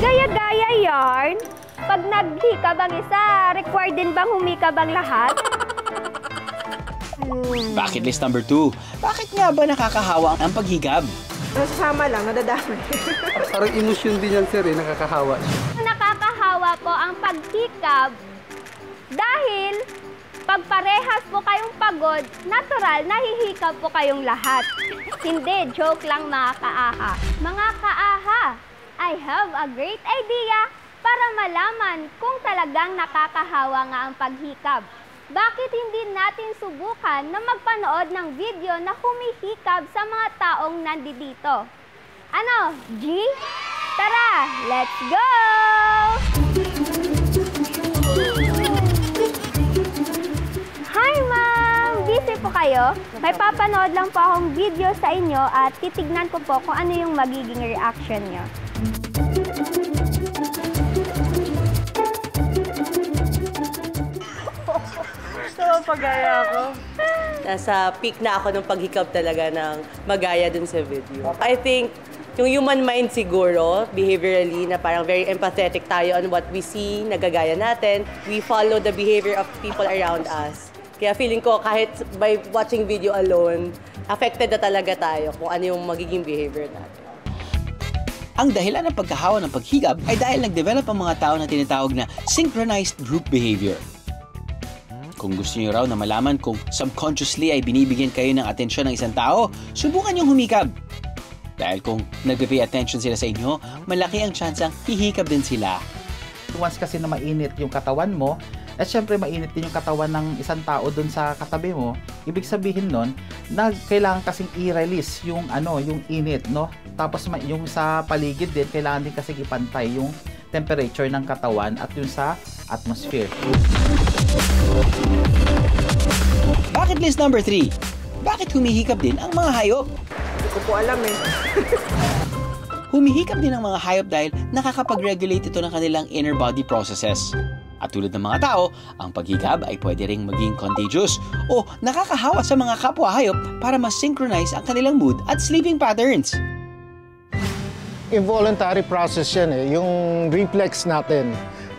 Gaya-gaya yarn. Pag naghikab ang isa, required din bang humikab ang lahat? Bucket list number 2. Bakit nga ba nakakahawa ang paghigab? Nasasama lang, nadadamay. Parang emosyon din yan, sir, nakakahawa siya. Nakakahawa po ang paghikab dahil pag parehas po kayong pagod, natural, nahihikab po kayong lahat. Hindi, joke lang mga kaaha. Mga kaaha, I have a great idea para malaman kung talagang nakakahawa nga ang paghikab. Bakit hindi natin subukan na magpanood ng video na humihikab sa mga taong nandito? Ano, G? Tara, let's go! Hi, ma'am! Busy po kayo? May papanood lang po akong video sa inyo at titignan ko po kung ano yung magiging reaction nyo. Pagaya ako. Nasa peak na ako ng paghikab talaga ng magaya dun sa video. I think yung human mind siguro, behaviorally, na parang very empathetic tayo on what we see, nagagaya natin. We follow the behavior of people around us. Kaya feeling ko kahit by watching video alone, affected na talaga tayo kung ano yung magiging behavior natin. Ang dahilan ng pagkahawa ng paghigab ay dahil nag-develop ang mga tao na tinatawag na synchronized group behavior. Kung gusto niyo raw na malaman kung subconsciously ay binibigyan kayo ng atensyon ng isang tao, subukan niyong humikab. Dahil kung nagpe-pay attention sila sa inyo, malaki ang tsansang hihikab din sila. Once kasi na mainit yung katawan mo, at syempre mainit din yung katawan ng isang tao dun sa katabi mo, ibig sabihin nun, na kailangan kasing i-release yung yung init, no? Tapos yung sa paligid din, kailangan din kasing ipantay yung temperature ng katawan at yung sa atmosphere. Bucket list number 3. Bakit humihikab din ang mga hayop? Hindi ko po alam eh. Humihikab din ang mga hayop dahil nakakapag-regulate ito ng kanilang inner body processes. At tulad ng mga tao, ang paghikab ay pwede ring maging contagious o nakakahawa sa mga kapwa hayop para mas synchronize ang kanilang mood at sleeping patterns. Involuntary process yan eh, yung reflex natin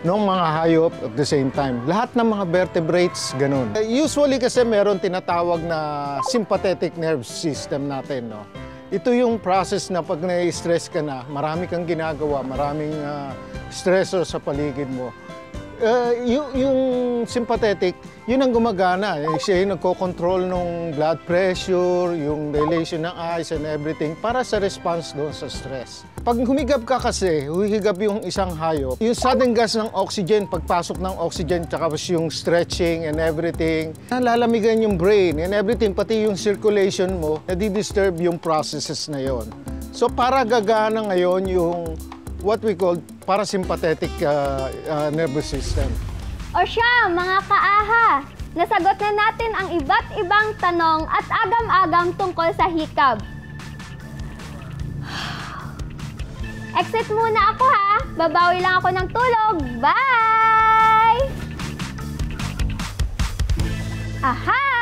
ng mga hayop at the same time. Lahat ng mga vertebrates, ganun. Usually kasi meron tinatawag na sympathetic nerve system natin, no? Ito yung process na pag na-stress ka na, marami kang ginagawa, maraming stressor sa paligid mo. Yung sympathetic, yun ang gumagana. Siya yung nagko-control ng blood pressure, yung dilation ng eyes and everything para sa response doon sa stress. Pag humigab ka kasi, humigab yung isang hayop, yung sudden gas ng oxygen, pagpasok ng oxygen, tsaka yung stretching and everything, nalalamigan yung brain and everything, pati yung circulation mo, nadi-disturb yung processes na yon. So para gagana ngayon yung what we call parasympathetic nervous system. O siya, mga kaaha, nasagot na natin ang iba't ibang tanong at agam-agam tungkol sa hikab. Exit muna ako ha. Babawi lang ako ng tulog. Bye! Aha!